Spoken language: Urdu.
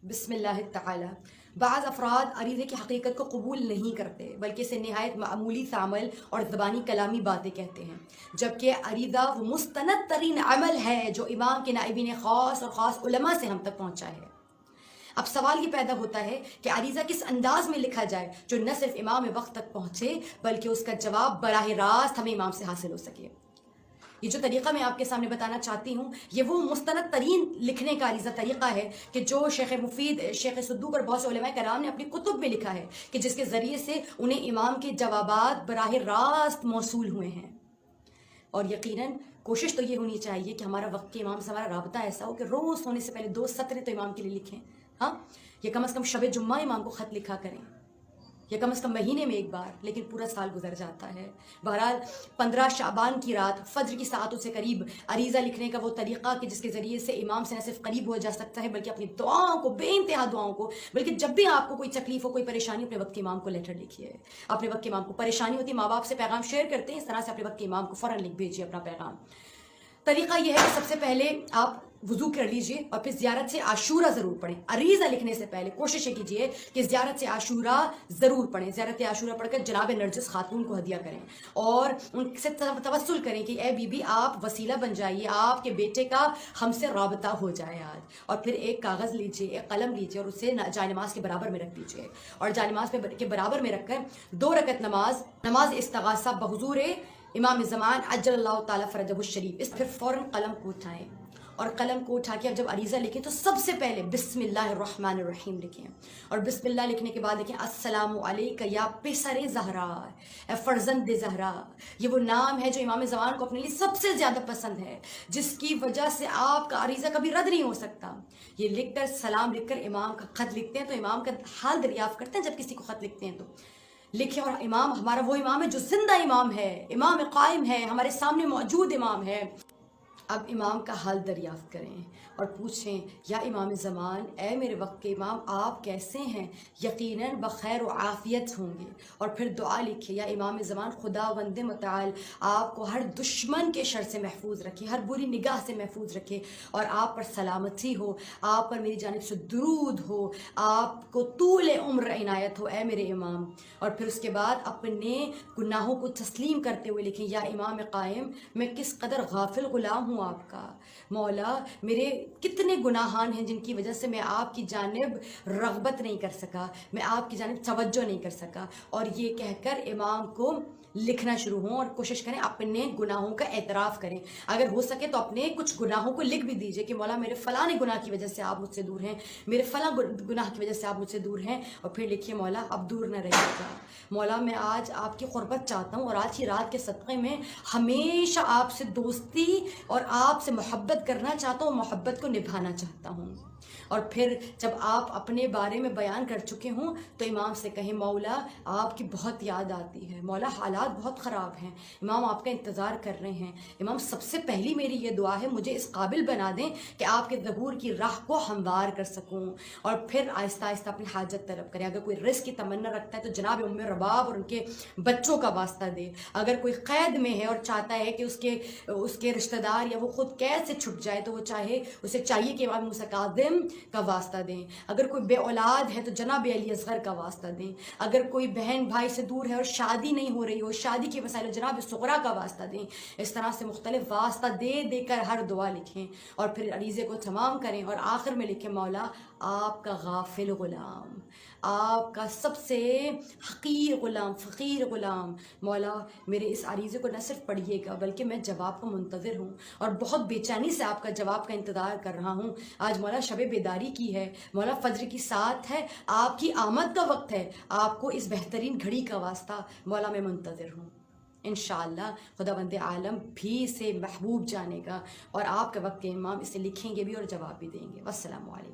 بسم اللہ تعالی بعض افراد عریضے کی حقیقت کو قبول نہیں کرتے بلکہ اسے نہایت معمولی سا عمل اور زبانی کلامی باتیں کہتے ہیں، جبکہ عریضہ وہ مستند ترین عمل ہے جو امام کے نائبین خاص اور خاص علماء سے ہم تک پہنچا ہے۔ اب سوال یہ پیدا ہوتا ہے کہ عریضہ کس انداز میں لکھا جائے جو نہ صرف امام وقت تک پہنچے بلکہ اس کا جواب براہ راست ہمیں امام سے حاصل ہو سکے۔ یہ جو طریقہ میں آپ کے سامنے بتانا چاہتی ہوں یہ وہ مستند ترین لکھنے کا عریضہ طریقہ ہے کہ جو شیخ مفید، شیخ صدوق اور بہت سے علماء کرام نے اپنی کتب میں لکھا ہے کہ جس کے ذریعے سے انہیں امام کے جوابات براہ راست موصول ہوئے ہیں۔ اور یقیناً کوشش تو یہ ہونی چاہیے کہ ہمارا وقت کے امام سے ہمارا رابطہ ایسا ہو کہ روز سونے سے پہلے 2 سطریں تو امام کے لیے لکھیں، ہاں، یا کم از کم شب جمعہ امام کو خط لکھا کریں، یا کم از کم مہینے میں ایک بار، لیکن پورا سال گزر جاتا ہے۔ بہرحال 15 شعبان کی رات فجر کی ساعتوں سے قریب عریضہ لکھنے کا وہ طریقہ کہ جس کے ذریعے سے امام سے نہ صرف قریب ہو جا سکتا ہے بلکہ اپنی دعاؤں کو، بے انتہا دعاؤں کو، بلکہ جب بھی آپ کو کوئی تکلیف ہو، کوئی پریشانی، اپنے وقت کے امام کو لیٹر لکھیے۔ اپنے وقت کے امام کو پریشانی ہوتی ہے، ماں باپ سے پیغام شیئر کرتے ہیں، اس طرح سے اپنے وقت کے امام کو فوراً لکھ بھیجیے اپنا پیغام۔ طریقہ یہ ہے کہ سب سے پہلے آپ وضو کر لیجئے اور پھر زیارت سے عاشورہ ضرور پڑھیں۔ عریضہ لکھنے سے پہلے کوشش یہ کیجئے کہ زیارت سے عاشورہ ضرور پڑھیں۔ زیارت عاشورہ پڑھ کر جناب نرجس خاتون کو ہدیہ کریں اور ان سے توسل کریں کہ اے بی بی آپ وسیلہ بن جائیے، آپ کے بیٹے کا ہم سے رابطہ ہو جائے آج۔ اور پھر ایک کاغذ لیجئے، ایک قلم لیجئے اور اسے جائے نماز کے برابر میں رکھ دیجئے، اور جائے نماز کے برابر میں رکھ کر 2 رکعت نماز استغاثہ بحضور امام زمان عجل اللہ تعالیٰ فرجہ الشریف، اس پھر فوراً قلم کو اٹھائیں اور قلم کو اٹھا کے اب جب عریضہ لکھیں تو سب سے پہلے بسم اللہ الرحمن الرحیم لکھیں، اور بسم اللہ لکھنے کے بعد لکھیں السلام علیکہ یا پسر زہرا، اے فرزند زہرا۔ یہ وہ نام ہے جو امام زمان کو اپنے لیے سب سے زیادہ پسند ہے، جس کی وجہ سے آپ کا عریضہ کبھی رد نہیں ہو سکتا۔ یہ لکھ کر، سلام لکھ کر امام کا خط لکھتے ہیں تو امام کا حال دریافت کرتے ہیں۔ جب کسی کو خط لکھتے ہیں تو لکھیں، اور امام ہمارا وہ امام ہے جو زندہ امام ہے، امام قائم ہے، ہمارے سامنے موجود امام ہے۔ اب امام کا حال دریافت کریں اور پوچھیں یا امام زمان، اے میرے وقت کے امام، آپ کیسے ہیں؟ یقیناً بخیر و عافیت ہوں گے۔ اور پھر دعا لکھیں یا امام زمان، خداوند متعال آپ کو ہر دشمن کے شر سے محفوظ رکھے، ہر بری نگاہ سے محفوظ رکھے، اور آپ پر سلامتی ہو، آپ پر میری جانب سے درود ہو، آپ کو طول عمر عنایت ہو اے میرے امام۔ اور پھر اس کے بعد اپنے گناہوں کو تسلیم کرتے ہوئے لکھیں یا امام قائم، میں کس قدر غافل غلام ہوں آپ کا، مولا میرے کتنے گناہان ہیں جن کی وجہ سے میں آپ کی جانب رغبت نہیں کر سکا، میں آپ کی جانب توجہ نہیں کر سکا۔ اور یہ کہہ کر امام کو لکھنا شروع ہوں اور کوشش کریں اپنے گناہوں کا اعتراف کریں۔ اگر ہو سکے تو اپنے کچھ گناہوں کو لکھ بھی دیجئے کہ مولا میرے فلاں گناہ کی وجہ سے آپ مجھ سے دور ہیں، میرے فلاں گناہ کی وجہ سے آپ مجھ سے دور ہیں، اور پھر لکھیے مولا اب دور نہ رہیے گا، مولا میں آج آپ کی قربت چاہتا ہوں، اور آج کی رات کے صدقے میں ہمیشہ آپ سے دوستی اور آپ سے محبت کرنا چاہتا ہوں، محبت کو نبھانا چاہتا ہوں۔ اور پھر جب آپ اپنے بارے میں بیان کر چکے ہوں تو امام سے کہیں مولا آپ کی بہت یاد آتی ہے، مولا حالات بہت خراب ہیں، امام آپ کا انتظار کر رہے ہیں، امام سب سے پہلی میری یہ دعا ہے مجھے اس قابل بنا دیں کہ آپ کے ظہور کی راہ کو ہموار کر سکوں۔ اور پھر آہستہ آہستہ اپنی حاجت طلب کریں۔ اگر کوئی رزق کی تمنا رکھتا ہے تو جناب ام رباب اور ان کے بچوں کا واسطہ دے۔ اگر کوئی قید میں ہے اور چاہتا ہے کہ اس کے رشتہ دار یا وہ خود قید سے چھٹ جائے تو وہ اسے چاہیے کہ امام موسیٰ کاظم کا واسطہ دیں۔ اگر کوئی بے اولاد ہے تو جناب علی اصغر کا واسطہ دیں۔ اگر کوئی بہن بھائی سے دور ہے اور شادی نہیں ہو رہی ہو، شادی کے مسائل جناب صغرا کا واسطہ دیں۔ اس طرح سے مختلف واسطہ دے کر ہر دعا لکھیں اور پھر عریضے کو تمام کریں، اور آخر میں لکھیں مولا آپ کا غافل غلام، آپ کا سب سے حقیر غلام، فقیر غلام، مولا میرے اس عریضے کو نہ صرف پڑھیے گا بلکہ میں جواب کا منتظر ہوں اور بہت بے چینی سے آپ کا جواب کا انتظار کر رہا ہوں۔ آج مولا شب بیداری کی ہے، مولا فجر کی ساعت ہے، آپ کی آمد کا وقت ہے، آپ کو اس بہترین گھڑی کا واسطہ مولا میں منتظر ہوں۔ انشاءاللہ خداوند عالم بھی اسے محبوب جانے گا اور آپ کے وقت کے امام اسے لکھیں گے بھی اور جواب بھی دیں گے۔ والسلام علیکم۔